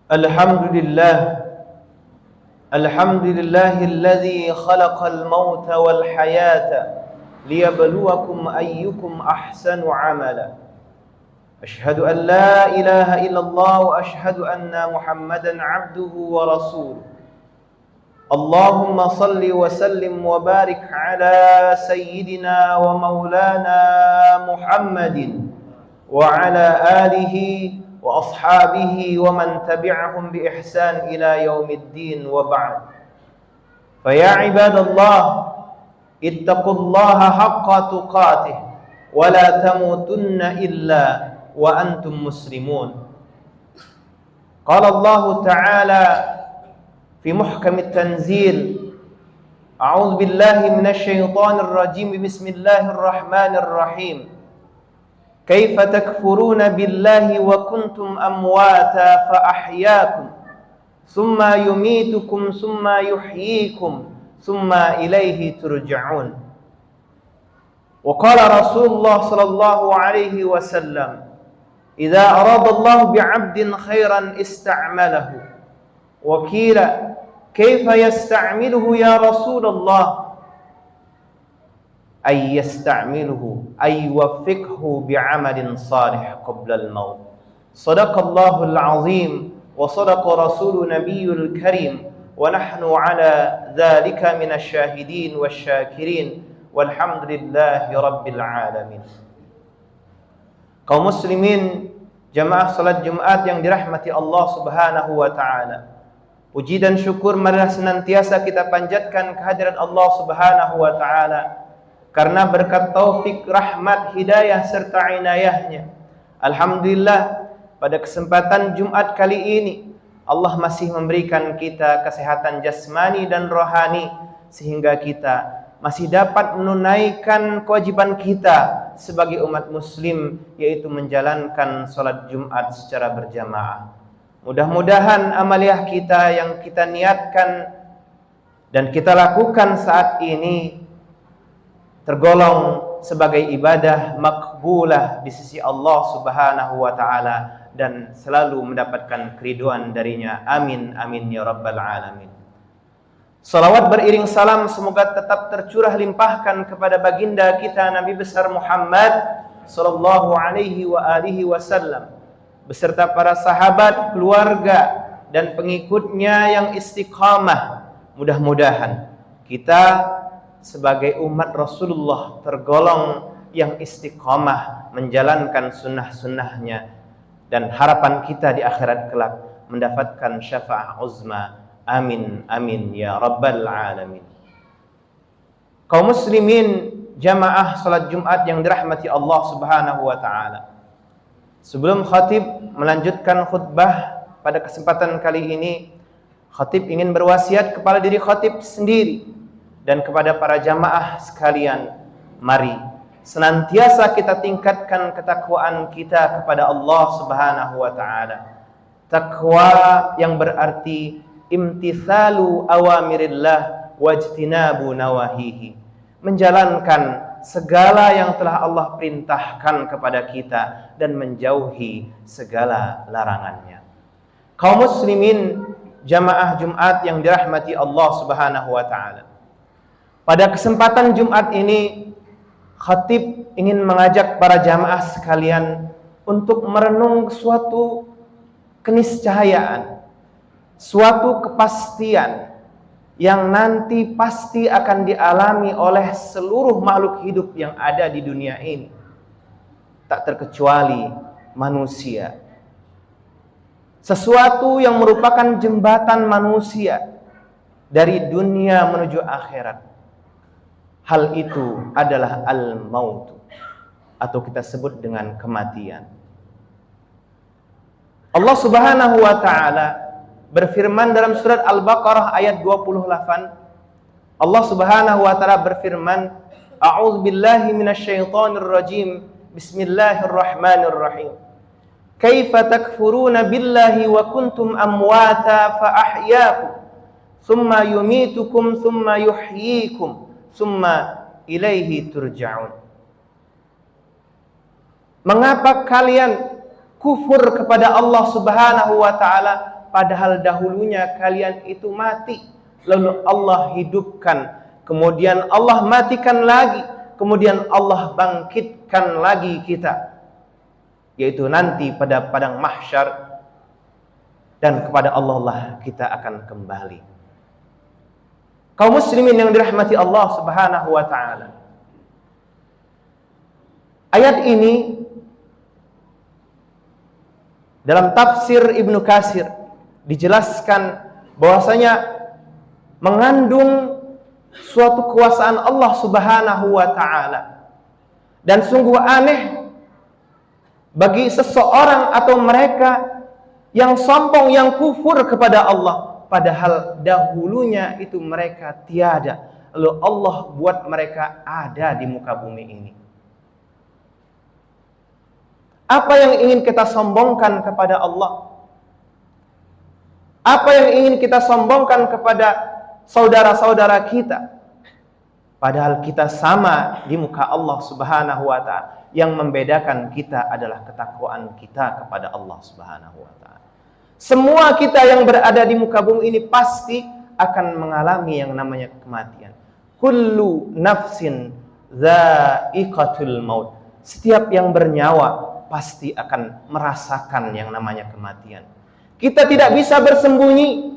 Alhamdulillah, alladzi khalaqal mauta wal hayata liyabluwakum ayyukum ahsanu amala. Asyhadu an la ilaha illallah wa asyhadu anna Muhammadan abduhu wa rasuluh. Allahumma salli wa sallim wa barik ala sayyidina wa maulana Muhammadin wa ala alihi wa ashabihi wa man tabi'ahum bi ihsan ila yaumiddin wa ba'd. Fa ya ibadallah, ittaqullaha haqqa tuqatih wa la tamutunna illa wa antum muslimun. Qala Allah Ta'ala fi muhkamit tanzil, a'udzu billahi minasy syaithanir rajim, bismillahir rahmanir rahim. Kaifa takfuruna billahi wa kuntum amwata fa ahyaakum thumma yumitukum thumma yuhyikum thumma ilaihi turja'un. Wa qala Rasulullah sallallahu alaihi wasallam, idza arada Allah bi'abdin khairan ista'malahu. Wa qila kaifa yasta'miluhu ya Rasulullah? Ay yasta'miluhu ay yuwaffiqhu bi'amalin salih qabla al-maut. Sadaqallahul azim wa sadaqa rasulun nabiyyul karim wa nahnu ala dzalika minasy syahidin wasyakirin walhamdulillahi rabbil alamin. Kaum muslimin, jamaah salat Jumat yang dirahmati Allah Subhanahu wa taala. Puji dan syukur marilah senantiasa kita panjatkan kehadirat Allah Subhanahu wa taala, karena berkat taufik, rahmat, hidayah serta inayahnya. Alhamdulillah, pada kesempatan Jumat kali ini Allah masih memberikan kita kesehatan jasmani dan rohani, sehingga kita masih dapat menunaikan kewajiban kita sebagai umat muslim, yaitu menjalankan sholat Jumat secara berjamaah. Mudah-mudahan amaliyah kita yang kita niatkan dan kita lakukan saat ini tergolong sebagai ibadah makbulah di sisi Allah Subhanahu wa taala dan selalu mendapatkan keriduan darinya. Amin amin ya rabbal alamin. Salawat beriring salam semoga tetap tercurah limpahkan kepada baginda kita Nabi besar Muhammad sallallahu alaihi wa alihi wasallam beserta para sahabat, keluarga dan pengikutnya yang istiqamah. Mudah-mudahan kita sebagai umat Rasulullah tergolong yang istiqamah menjalankan sunnah-sunnahnya, dan harapan kita di akhirat kelak mendapatkan syafaat uzma. Amin amin ya rabbal alamin. Kaum muslimin, jamaah salat Jumat yang dirahmati Allah Subhanahu wa taala. Sebelum khatib melanjutkan khutbah pada kesempatan kali ini, khatib ingin berwasiat kepada diri khatib sendiri dan kepada para jamaah sekalian, mari senantiasa kita tingkatkan ketakwaan kita kepada Allah Subhanahu wa taala. Takwa yang berarti imtithalu awamirillah wajtinabu nawahihi, menjalankan segala yang telah Allah perintahkan kepada kita dan menjauhi segala larangannya. Kaum muslimin, jamaah Jumat yang dirahmati Allah Subhanahu wa taala. Pada kesempatan Jumat ini, khatib ingin mengajak para jamaah sekalian untuk merenung suatu keniscayaan, suatu kepastian yang nanti pasti akan dialami oleh seluruh makhluk hidup yang ada di dunia ini, tak terkecuali manusia. Sesuatu yang merupakan jembatan manusia dari dunia menuju akhirat. Hal itu adalah al-maut, atau kita sebut dengan kematian. Allah Subhanahu wa taala berfirman dalam surat Al-Baqarah ayat 28. Allah Subhanahu wa taala berfirman, a'udzu billahi minasyaitonir rajim, bismillahirrahmanirrahim. Kaifa takfuruna billahi wa kuntum amwata fa ahyaakum thumma yumitukum thumma yuhyikum thumma ilaihi turja'un. Mengapa kalian kufur kepada Allah Subhanahu wa taala padahal dahulunya kalian itu mati, lalu Allah hidupkan, kemudian Allah matikan lagi, kemudian Allah bangkitkan lagi kita, yaitu nanti pada padang mahsyar, dan kepada Allah lah kita akan kembali. Kaum muslimin yang dirahmati Allah Subhanahu wa taala, ayat ini dalam tafsir Ibnu Katsir dijelaskan bahwasanya mengandung suatu kekuasaan Allah Subhanahu wa taala, dan sungguh aneh bagi seseorang atau mereka yang sombong, yang kufur kepada Allah, padahal dahulunya itu mereka tiada, lalu Allah buat mereka ada di muka bumi ini. Apa yang ingin kita sombongkan kepada Allah? Apa yang ingin kita sombongkan kepada saudara-saudara kita? Padahal kita sama di muka Allah Subhanahu wa ta'ala. Yang membedakan kita adalah ketakwaan kita kepada Allah Subhanahu wa ta'ala. Semua kita yang berada di muka bumi ini pasti akan mengalami yang namanya kematian. Kullu nafsin dha'iqatul maut. Setiap yang bernyawa pasti akan merasakan yang namanya kematian. Kita tidak bisa bersembunyi.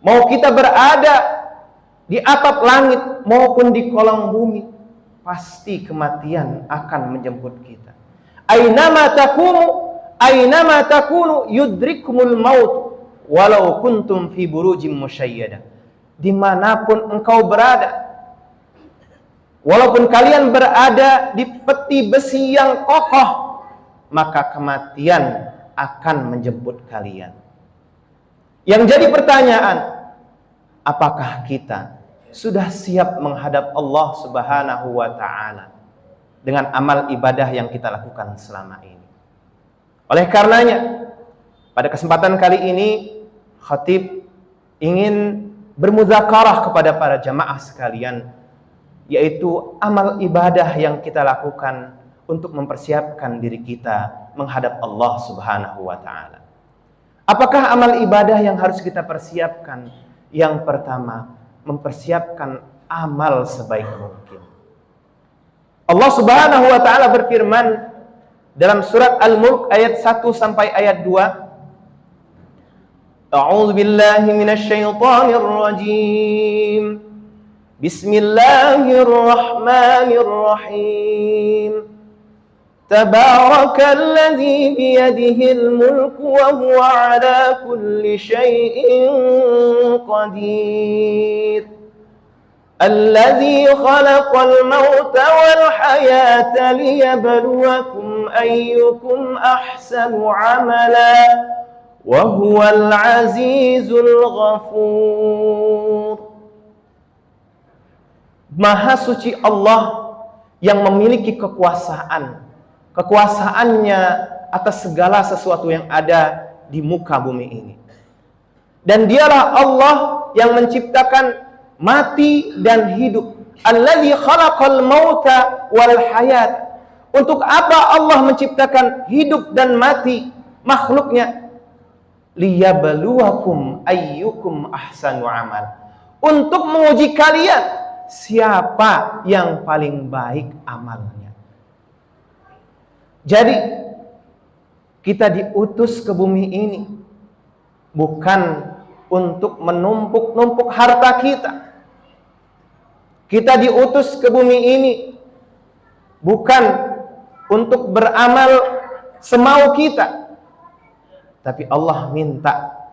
Mau kita berada di atap langit maupun di kolong bumi, pasti kematian akan menjemput kita. Aynama takunu yudrikumul maut walau kuntum fi burujim musyayyadah. Dimanapun engkau berada, walaupun kalian berada di peti besi yang kokoh, maka kematian akan menjemput kalian. Yang jadi pertanyaan, apakah kita sudah siap menghadap Allah Subhanahu wa ta'ala dengan amal ibadah yang kita lakukan selama ini? Oleh karenanya, pada kesempatan kali ini, khatib ingin bermuzakarah kepada para jamaah sekalian, yaitu amal ibadah yang kita lakukan untuk mempersiapkan diri kita menghadap Allah Subhanahu wa ta'ala. Apakah amal ibadah yang harus kita persiapkan? Yang pertama, mempersiapkan amal sebaik mungkin. Allah Subhanahu wa ta'ala berfirman dalam surat Al-Mulk ayat 1 sampai ayat 2. A'udzu billahi minasy syaithanir rajim. Bismillahirrahmanirrahim. Tabarakalladzi biyadihil mulku wa huwa 'ala kulli syai'in qadir. الذي خلق الموت والحياة ليبلوكم أيكم أحسن عملا وهو العزيز الغفور. Maha suci Allah yang memiliki kekuasaan. Kekuasaannya atas segala sesuatu yang ada di muka bumi ini. Dan dialah Allah yang menciptakan mati dan hidup. Alladzi khalaqal mauta wal hayat. Untuk apa Allah menciptakan hidup dan mati makhluknya? Liyabluwakum ayyukum ahsanu amal. Untuk menguji kalian siapa yang paling baik amalnya. Jadi kita diutus ke bumi ini bukan untuk menumpuk-numpuk harta kita. Kita diutus ke bumi ini bukan untuk beramal semau kita, tapi Allah minta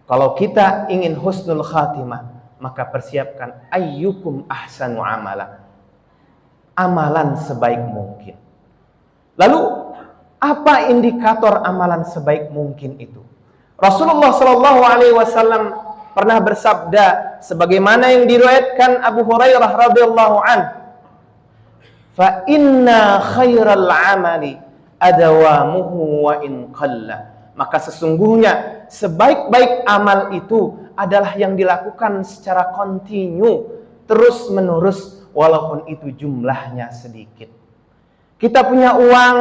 kalau kita ingin husnul khatimah, maka persiapkan ayyukum ahsanu amala, amalan sebaik mungkin. Lalu apa indikator amalan sebaik mungkin itu? Rasulullah sallallahu alaihi wasallam pernah bersabda sebagaimana yang diriwayatkan Abu Hurairah radhiyallahu anhu, fa inna khairal amali adawamuhu wa in qalla. Maka sesungguhnya sebaik-baik amal itu adalah yang dilakukan secara kontinu, terus menerus, walaupun itu jumlahnya sedikit. Kita punya uang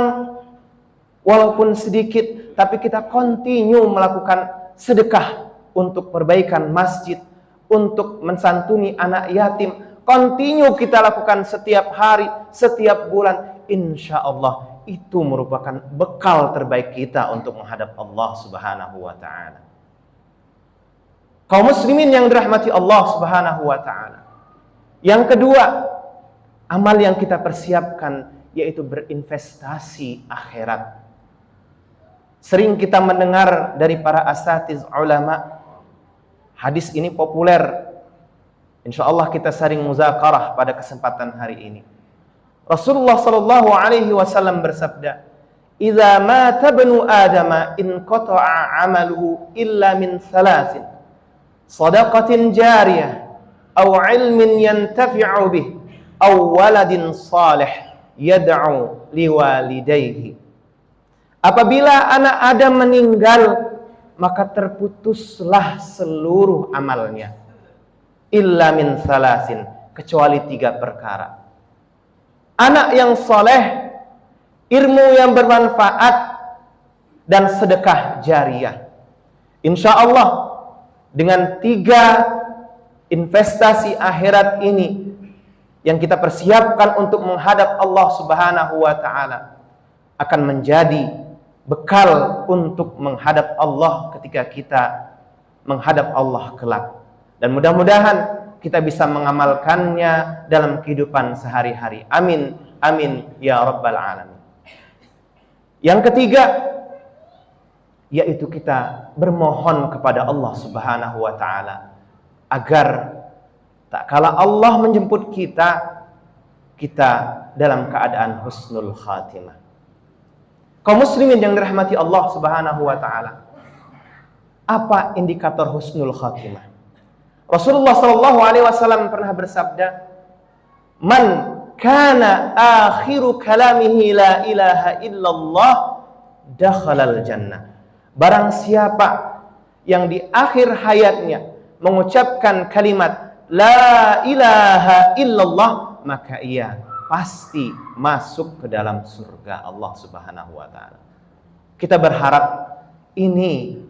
walaupun sedikit, tapi kita continue melakukan sedekah untuk perbaikan masjid, untuk mensantuni anak yatim, continue kita lakukan setiap hari, setiap bulan, insya Allah itu merupakan bekal terbaik kita untuk menghadap Allah Subhanahu wa ta'ala. Kaum muslimin yang dirahmati Allah Subhanahu wa ta'ala. Yang kedua, amal yang kita persiapkan yaitu berinvestasi akhirat. Sering kita mendengar dari para asatiz ulama, hadis ini populer. Insya Allah kita sering muzakarah pada kesempatan hari ini. Rasulullah sallallahu alaihi wasallam bersabda, "Idza mata ibnu Adam inqata'a 'amaluhu illa min thalathin. Shadaqatin jariyah, aw 'ilmin yantafi'u bih, aw waladin salih yad'u liwalidayhi." Apabila anak Adam meninggal, maka terputuslah seluruh amalnya. Illa min thalathin, kecuali 3 perkara. Anak yang soleh, ilmu yang bermanfaat, dan sedekah jariyah. Insya Allah dengan 3 investasi akhirat ini yang kita persiapkan untuk menghadap Allah Subhanahu wa ta'ala akan menjadi bekal untuk menghadap Allah ketika kita menghadap Allah kelak. Dan mudah-mudahan kita bisa mengamalkannya dalam kehidupan sehari-hari. Amin, amin, ya Rabbal Alamin. Yang ketiga, yaitu kita bermohon kepada Allah Subhanahu wa ta'ala agar tak kala Allah menjemput kita, kita dalam keadaan husnul khatimah. Kaum muslimin yang dirahmati Allah Subhanahu wa ta'ala, apa indikator husnul khatimah? Rasulullah sallallahu alaihi wasallam pernah bersabda, "Man kana akhiru kalamihi la ilaha illallah dakhalal jannah." Barang siapa yang di akhir hayatnya mengucapkan kalimat la ilaha illallah, maka ia pasti masuk ke dalam surga Allah Subhanahu wa ta'ala. Kita berharap ini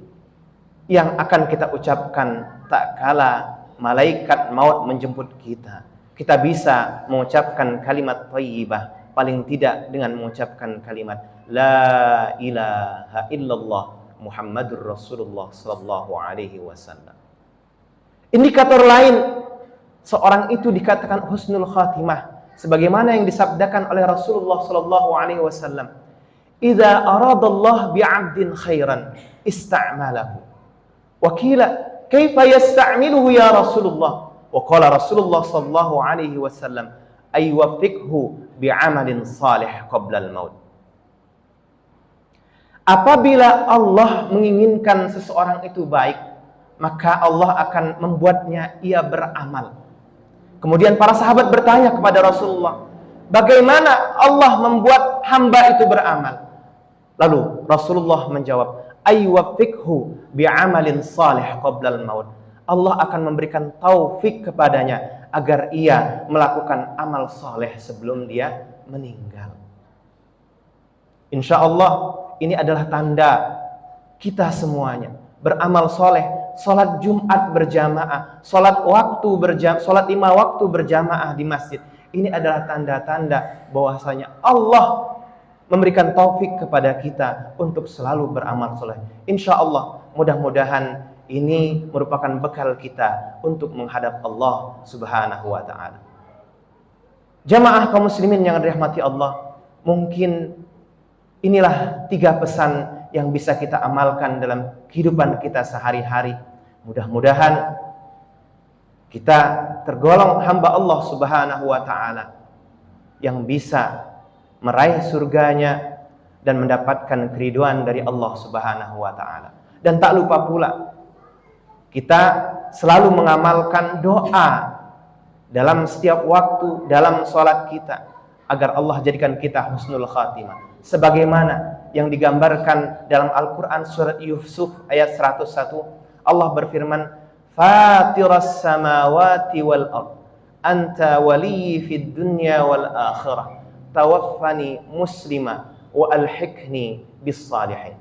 yang akan kita ucapkan tak kala malaikat maut menjemput kita. Kita bisa mengucapkan kalimat thayyibah, paling tidak dengan mengucapkan kalimat la ilaha illallah Muhammadur Rasulullah sallallahu alaihi wasallam. Indikator lain seorang itu dikatakan husnul khatimah sebagaimana yang disabdakan oleh Rasulullah sallallahu alaihi wasallam, "Idza aradallahu bi'abdin khairan ista'malahu." Wakila, "Kaifa yasta'miluhu ya Rasulullah?" Wa qala Rasulullah sallallahu alaihi wasallam, "Ay wafiqhu bi'amalin salih qabla al-maut." Apabila Allah menginginkan seseorang itu baik, maka Allah akan membuatnya ia beramal. Kemudian para sahabat bertanya kepada Rasulullah, bagaimana Allah membuat hamba itu beramal? Lalu Rasulullah menjawab, "Ay wafiqhu bi'amalin salih qabla al-maut." Allah akan memberikan taufik kepadanya agar ia melakukan amal saleh sebelum dia meninggal. Insya Allah ini adalah tanda kita semuanya beramal soleh. Salat Jumat berjamaah, salat 5 waktu berjamaah di masjid. Ini adalah tanda-tanda bahwasanya Allah memberikan taufik kepada kita untuk selalu beramal soleh. Insya Allah mudah-mudahan ini merupakan bekal kita untuk menghadap Allah Subhanahu wa ta'ala. Jamaah kaum muslimin yang dirahmati Allah, mungkin inilah 3 pesan yang bisa kita amalkan dalam kehidupan kita sehari-hari. Mudah-mudahan kita tergolong hamba Allah Subhanahu wa ta'ala yang bisa meraih surganya dan mendapatkan keridhaan dari Allah Subhanahu wa ta'ala. Dan tak lupa pula kita selalu mengamalkan doa dalam setiap waktu dalam sholat kita agar Allah jadikan kita husnul khatimah sebagaimana yang digambarkan dalam Al-Quran surat Yusuf ayat 101. Allah berfirman, "Fatiras samawati wal ard, anta waliyyi fid dunya wal akhirah, tawaffani muslima wa alhiqni bis salihin."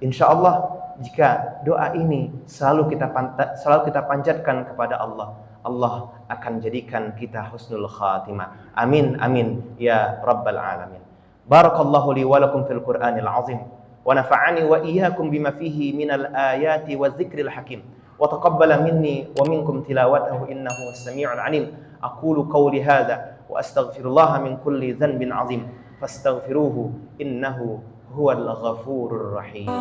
Insya Allah jika doa ini selalu kita panjatkan kepada Allah, Allah akan jadikan kita husnul khatimah. Amin amin ya rabbal alamin. Barakallahu li wa lakum fil Qur'anil azim wa nafa'ani wa iyyakum bima fihi minal ayati wa dzikril hakim wa taqabbala minni wa minkum tilawatahu innahu was-sami'ul alim. Aqulu qawli hadza wa astaghfirullaha min kulli dhanbin azim fastaghfiruhu innahu huwal ghafurur rahim.